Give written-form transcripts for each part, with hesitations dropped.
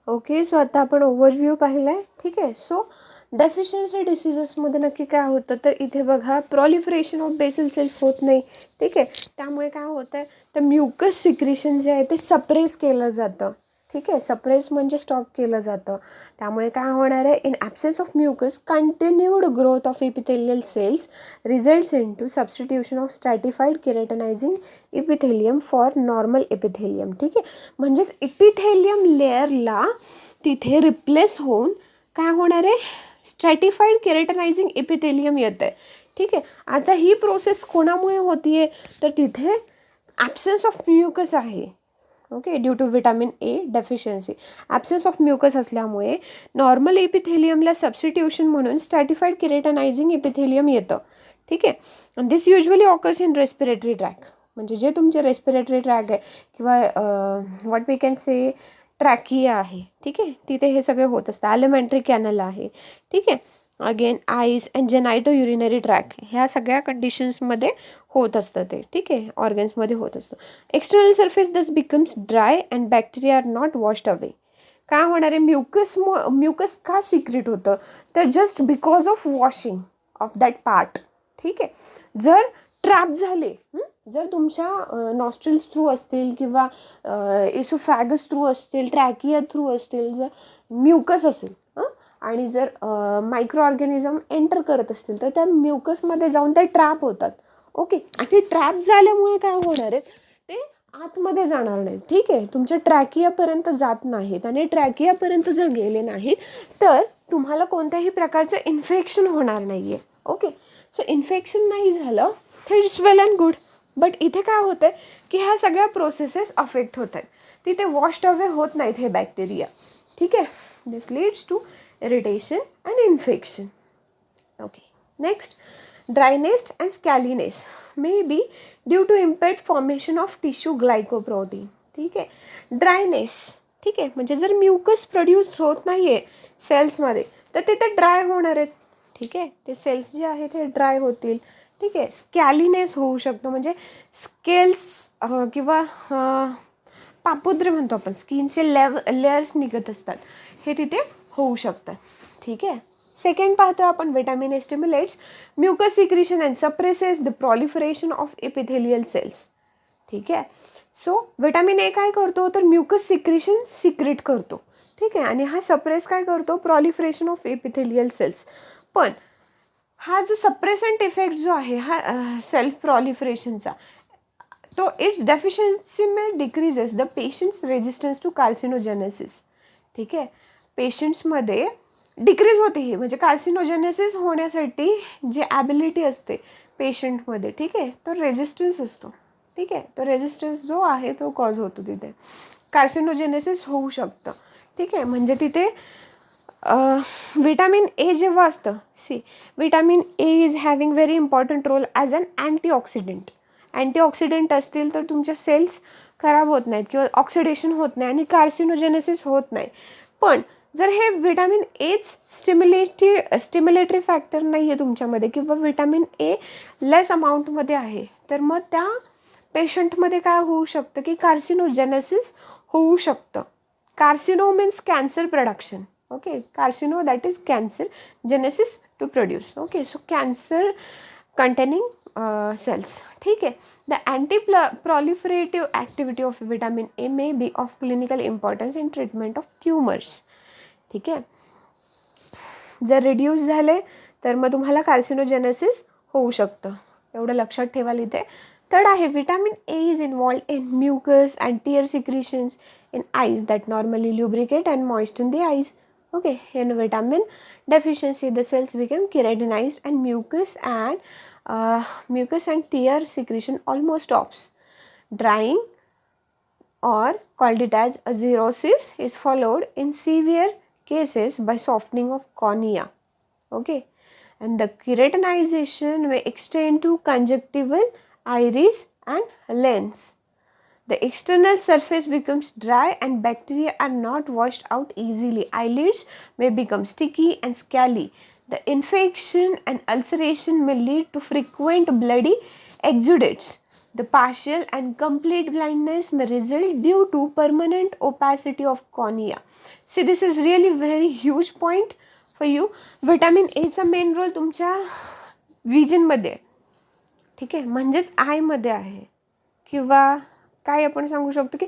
Okay, so आता आपण overview पाहिला आहे. ठीक आहे. सो डेफिशियन्सी डिसीजेसमध्ये नक्की काय होतं, तर इथे बघा प्रॉलिफरेशन ऑफ बेसल सेल्स होत नाही. ठीक आहे. त्यामुळे काय होतं आहे, तर म्युकस सिक्रिशन जे आहे ते सप्रेस केलं जातं. ठीक आहे. सप्रेस म्हणजे स्टॉप केलं जातं. त्यामुळे काय होणार आहे, in absence of mucus continued growth of epithelial cells results in to substitution of stratified keratinizing epithelium for normal epithelium. ठीक आहे. म्हणजेच इपिथेलियम लेअरला तिथे रिप्लेस होऊन काय होणार आहे, स्ट्रॅटिफाईड केरेटनायझिंग इपिथेलियम येतं आहे. ठीक आहे. आता ही प्रोसेस कोणामुळे होती आहे, तर तिथे ॲब्सेन्स ऑफ म्युकस आहे. Okay, due to vitamin A deficiency. Absence of mucus असल्यामुळे नॉर्मल इपिथेलियमला सबस्टिट्यूशन म्हणून स्ट्रॅटिफाईड केरेटनायझिंग इपिथेलियम येतं. ठीक आहे. आणि this usually occurs in respiratory tract, म्हणजे जे तुमचे रेस्पिरेटरी ट्रॅक आहे किंवा what we can say trachea आहे. ठीक आहे. तिथे हे सगळे होत असतं. ॲलिमेंटरी कॅनल आहे. ठीक आहे. Again eyes and genitourinary tract, ह्या सगळ्या कंडिशन्समध्ये होत असतं ते. ठीक आहे. ऑर्गन्समध्ये होत असतं. External surface thus becomes dry and bacteria are not washed away. काय होणार आहे, म्युकस का सिक्रेट होतं, तर just because of washing off that part. ठीक आहे. जर ट्रॅप झाले, जर तुमच्या नॉस्ट्रिल्स थ्रू असतील किंवा इसोफॅगस थ्रू असतील, ट्रॅकिया थ्रू असतील, जर म्युकस असेल आणि जर मायक्रो ऑर्गॅनिझम एंटर करत असतील, तर त्या म्युकसमध्ये जाऊन ते ट्रॅप होतात. ओके. आणि ट्रॅप झाल्यामुळे काय होणार आहे, ते आतमध्ये जाणार नाहीत. ठीक आहे. तुमच्या ट्रॅकियापर्यंत जात नाहीत आणि ट्रॅकियापर्यंत जर गेले नाहीत तर तुम्हाला कोणत्याही प्रकारचं इन्फेक्शन होणार नाही आहे. ओके. सो इन्फेक्शन नाही झालं तर it's well and good. But इथे काय होतं आहे की ह्या सगळ्या प्रोसेसेस अफेक्ट होत आहेत. तिथे वॉश्ड अवे होत नाहीत हे बॅक्टेरिया. ठीक आहे. This leads to irritation and infection. Okay. Next, dryness and scaliness may be due to impaired formation of tissue glycoprotein. ठीक आहे. ड्रायनेस, ठीक आहे, म्हणजे जर म्युकस प्रोड्यूस होत नाही आहे सेल्समध्ये तर ते ड्राय होणार आहेत. ठीक आहे. ते सेल्स जे आहेत ते ड्राय होतील. ठीक आहे. स्कॅलिनेस होऊ शकतो, म्हणजे स्केल्स किंवा पापुद्रे म्हणतो आपण, स्किनचे लेयर्स निघत असतात, हे तिथे होऊ शकतात. ठीक आहे. सेकंड पाहतो आपण, vitamin A stimulates mucus secretion and suppresses the proliferation of epithelial cells. ठीक आहे. सो विटॅमिन ए काय करतो, तर म्युकस सिक्रिशन सिक्रेट करतो. ठीक आहे. आणि हा सप्रेस काय करतो, प्रॉलिफरेशन ऑफ एपिथेलियल सेल्स. पण हा जो सप्रेसंट इफेक्ट जो आहे हा सेल्फ प्रॉलिफरेशनचा, तो इट्स डेफिशियन्सी में decreases the patient's resistance to carcinogenesis. ठीक आहे. पेशंट्समध्ये डिक्रीज होते ही, म्हणजे कार्सिनोजेनेसिस होण्यासाठी जी ॲबिलिटी असते पेशंटमध्ये, ठीक आहे, तो रेजिस्टन्स असतो. ठीक आहे. तो रेजिस्टन्स जो आहे तो कॉज होतो, तिथे कार्सिनोजेनेसिस होऊ शकतं. ठीक आहे. म्हणजे तिथे विटॅमिन ए जेव्हा असतं, vitamin A is having very important role as an antioxidant. Antioxidant असतील तर तुमच्या सेल्स खराब होत नाहीत किंवा ऑक्सिडेशन होत नाही आणि कार्सिनोजेनेसिस होत नाही. पण जर हे विटॅमिन एच स्टिम्युलेटरी फॅक्टर नाही आहे तुमच्यामध्ये किंवा विटॅमिन ए लेस अमाऊंटमध्ये आहे, तर मग त्या पेशंटमध्ये काय होऊ शकतं की कार्सिनोजेनेसिस होऊ शकतं. Carcino means cancer production. Okay. Carcino that is cancer, genesis to produce. Okay. So cancer containing cells. ठीक आहे. The proliferative activity of vitamin A may be of clinical importance in treatment of tumors. ठीक आहे. जर reduce झाले तर मग तुम्हाला carcinogenesis होऊ शकतं, एवढं लक्षात ठेवाल इथे. थर्ड आहे, vitamin A is involved in mucus and tear secretions in eyes that normally lubricate and moisten the eyes. Okay. In vitamin deficiency the cells become keratinized and mucus and tear secretion almost stops. Drying, or called it as xerosis, is followed in severe cases by softening of cornea. Okay. And the keratinization may extend to conjunctival, iris and lens. The external surface becomes dry and bacteria are not washed out easily. Eyelids may become sticky and scaly. The infection and ulceration may lead to frequent bloody exudates. The partial and complete blindness may result due to permanent opacity of cornea. See this is really very huge point for you. Vitamin एचा main role तुमच्या विजनमध्ये, ठीक आहे, म्हणजेच आयमध्ये आहे, किंवा काय आपण सांगू शकतो की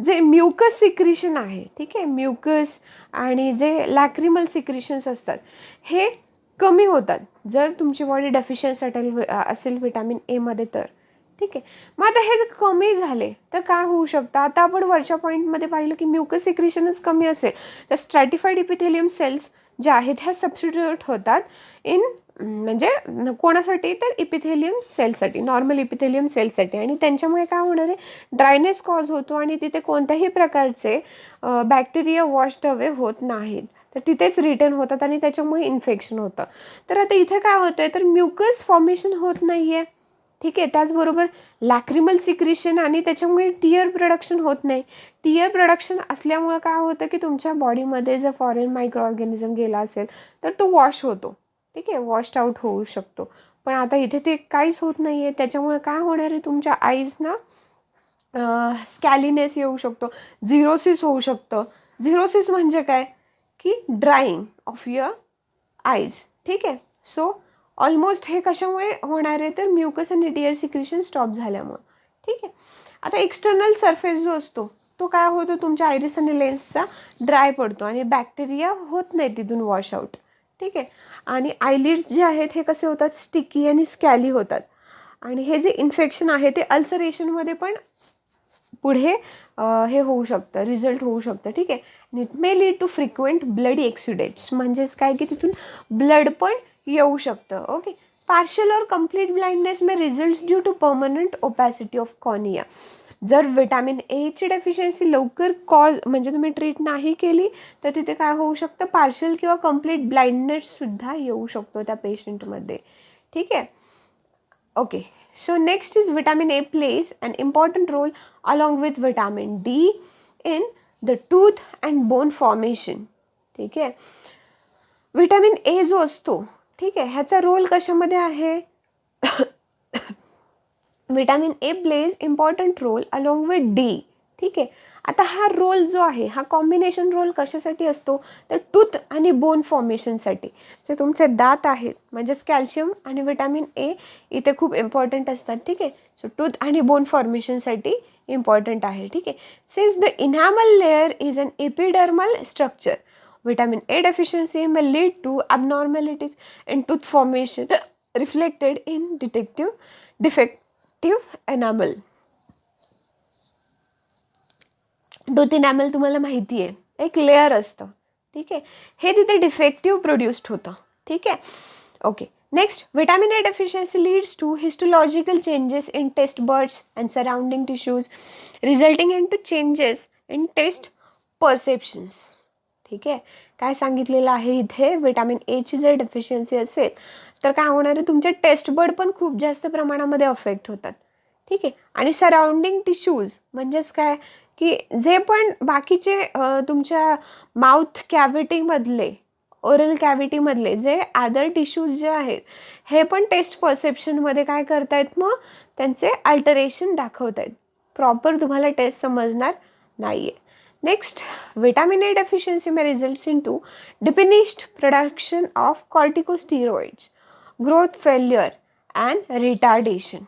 जे म्युकस सिक्रिशन आहे, ठीक आहे, म्युकस आणि जे लॅक्रिमल सिक्रिशन्स असतात हे कमी होतात जर तुमची बॉडी डेफिशियन्ट असेल व्हिटॅमिन एमध्ये तर, ठीक आहे. मग आता हे जर कमी झाले तर काय होऊ शकतं. आता आपण वरच्या पॉईंटमध्ये पाहिलं की म्युकस सिक्रिशनच कमी असेल तर स्ट्रॅटिफाईड इपिथेलियम सेल्स ज्या आहेत ह्या सबस्टिट्यूट होतात इन, म्हणजे कोणासाठी तर इपिथेलियम सेलसाठी, नॉर्मल इपिथेलियम सेलसाठी, आणि त्यांच्यामुळे काय होणार आहे, ड्रायनेस कॉज होतो आणि तिथे कोणत्याही प्रकारचे बॅक्टेरिया वॉश्ड अवे होत नाहीत, तर तिथेच रिटर्न होतात आणि त्याच्यामुळे इन्फेक्शन होतं. तर आता इथे काय होतं आहे तर म्युकस फॉर्मेशन होत नाही आहे, ठीक आहे. त्याचबरोबर लॅक्रिमल सिक्रिशन आणि त्याच्यामुळे टीयर प्रोडक्शन होत नाही. टीयर प्रोडक्शन असल्यामुळं काय होतं की तुमच्या बॉडीमध्ये जर फॉरेन मायक्रो ऑर्गॅनिझम गेला असेल तर तो वॉश होतो, ठीक आहे, वॉश्ड आउट होऊ शकतो. पण आता इथे ते काहीच होत नाही आहे, त्याच्यामुळे काय होणार आहे तुमच्या आईजना स्कॅलिनेस येऊ शकतो, झिरोसिस होऊ शकतं. झिरोसिस म्हणजे काय की ड्राईंग ऑफ युअर आईज, ठीक आहे. सो ऑलमोस्ट हे कशामुळे होणार आहे तर म्युकस आणि टीयर सिक्रिशन स्टॉप झाल्यामुळं, ठीक आहे. आता एक्सटर्नल सरफेस जो असतो तो काय होतो तुमच्या आयरिस आणि लेन्सचा ड्राय पडतो आणि बॅक्टेरिया होत नाही तिथून वॉश आउट, ठीक आहे. आणि आयलिड्स जे आहेत हे कसे होतात स्टिकी आणि स्कॅली होतात, आणि हे जे इन्फेक्शन आहे ते अल्सरेशनमध्ये पण पुढे हे होऊ शकतं, रिझल्ट होऊ शकतं, ठीक आहे. It may lead to frequent bloody exudates, म्हणजेच काय की तिथून ब्लड पण येऊ शकतं. ओके. पार्शियल और complete blindness may result due to permanent opacity of cornea. जर विटॅमिन एची डेफिशियन्सी लवकर कॉज म्हणजे तुम्ही ट्रीट नाही केली तर तिथे काय होऊ शकतं, पार्शियल किंवा कम्प्लीट ब्लाइंडनेससुद्धा येऊ शकतो त्या पेशंटमध्ये, ठीक आहे. Okay. So next is vitamin A plays an important role along with vitamin D in the tooth and bone formation, ठीक आहे. विटॅमिन ए जो असतो, ठीक आहे, ह्याचा रोल कशामध्ये आहे. Vitamin A plays important role along with D, ठीक आहे. आता हा रोल जो आहे हा कॉम्बिनेशन रोल कशासाठी असतो तर टूथ आणि बोन फॉर्मेशनसाठी. जे तुमचे दात आहेत म्हणजेच कॅल्शियम आणि विटॅमिन ए इथे खूप इम्पॉर्टंट असतात, ठीक आहे. सो टूथ आणि बोन फॉर्मेशनसाठी इम्पॉर्टंट आहे, ठीक आहे. Since the enamel layer is an epidermal structure, vitamin A deficiency may lead to abnormalities in tooth formation reflected in defective enamel. Tooth enamel तुम्हाला माहिती आहे एक लेअर असतं, ठीक आहे, हे तिथे डिफेक्टिव्ह प्रोड्यूस्ड होतं, ठीक आहे. Okay. Next, vitamin A deficiency leads to histological changes in taste buds and surrounding tissues resulting in to changes in taste perceptions, ठीक आहे. काय सांगितलेलं आहे इथे, विटॅमिन एची जर डेफिशियन्सी असेल तर काय होणार आहे तुमचे टेस्ट बर्ड पण खूप जास्त प्रमाणामध्ये अफेक्ट होतात, ठीक आहे. आणि सराउंडिंग टिश्यूज म्हणजेच काय की जे पण बाकीचे तुमच्या माउथ कॅव्हिटीमधले, ओरल कॅव्हिटीमधले जे अदर टिश्यूज जे आहेत हे पण टेस्ट परसेप्शनमध्ये काय करतायत, मग त्यांचे अल्टरेशन दाखवत आहेत, प्रॉपर तुम्हाला टेस्ट समजणार नाही आहे. Next, vitamin A deficiency may results into diminished production of corticosteroids, growth failure and retardation.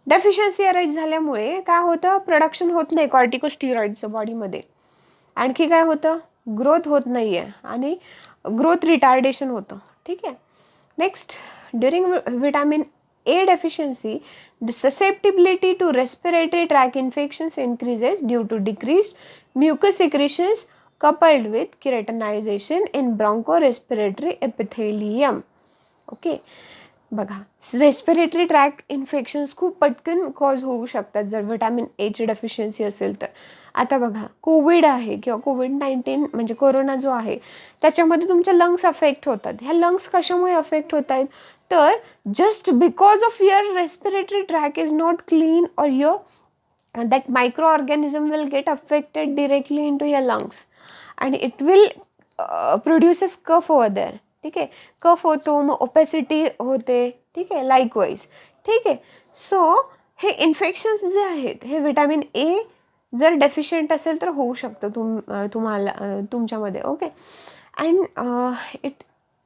Deficiency arise झाल्यामुळे काय होतं, प्रोडक्शन होत नाही कॉर्टिकोस्टिरॉइडचं बॉडीमध्ये, आणखी काय होतं, ग्रोथ होत नाही आहे आणि ग्रोथ रिटार्डेशन होतं, ठीक आहे. Next, during vitamin A deficiency, the susceptibility to respiratory tract infections increases due to decreased mucus secretions coupled with keratinization in bronchorespiratory epithelium. Okay. बघा, रेस्पिरेटरी ट्रॅक्ट इन्फेक्शन्स खूप पटकन कॉज होऊ शकतात जर विटॅमिन एची डेफिशियन्सी असेल तर. आता बघा, कोविड आहे किंवा कोविड-19 म्हणजे कोरोना जो आहे त्याच्यामध्ये तुमच्या लंग्स अफेक्ट होतात. ह्या लंग्स कशामुळे अफेक्ट होत आहेत तर just because of your respiratory tract is not clean और your that microorganism will get affected directly in to your lungs आणि it will produces cough over there, ठीक आहे. कफ होतो, मग ओपेसिटी होते, ठीक आहे, लाईकवाईज, ठीक आहे. सो हे इन्फेक्शन्स जे आहेत हे विटॅमिन ए जर डेफिशियंट असेल तर होऊ शकतं तुम्हाला तुमच्यामध्ये. Okay. And it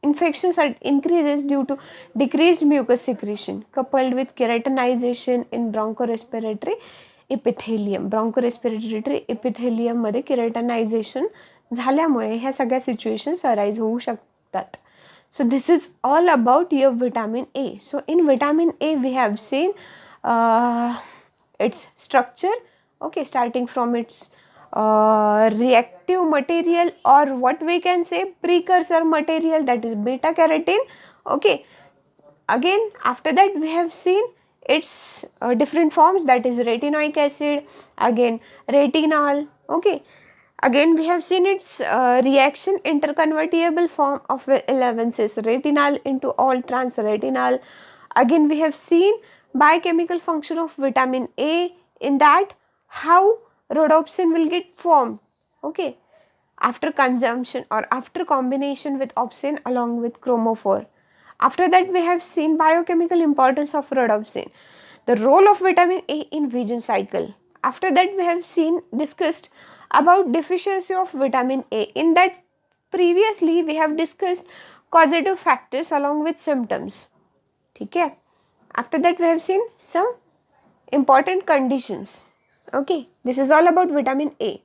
infections are increases due to decreased mucus secretion coupled with keratinization in bronchorespiratory epithelium. bronchorespiratory epithelium मध्ये केराटिनायझेशन झाल्यामुळे ह्या सगळ्या सिच्युएशन्स अराईज होऊ शकतात. So this is all about your vitamin A. So in vitamin A we have seen its structure, okay, starting from its reactive material, or what we can say precursor material, that is beta carotene. Okay, again after that we have seen its different forms, that is retinoic acid, again retinol. Okay, again we have seen its reaction interconvertible form of 11 cis retinol into all trans retinol. Again we have seen biochemical function of vitamin A, in that how rhodopsin will get formed, okay, after consumption or after combination with opsin along with chromophore. After that we have seen biochemical importance of rhodopsin, the role of vitamin A in vision cycle. After that we have seen discussed about deficiency of vitamin A, in that previously we have discussed causative factors along with symptoms. Okay. After that we have seen some important conditions. Okay, this is all about vitamin A.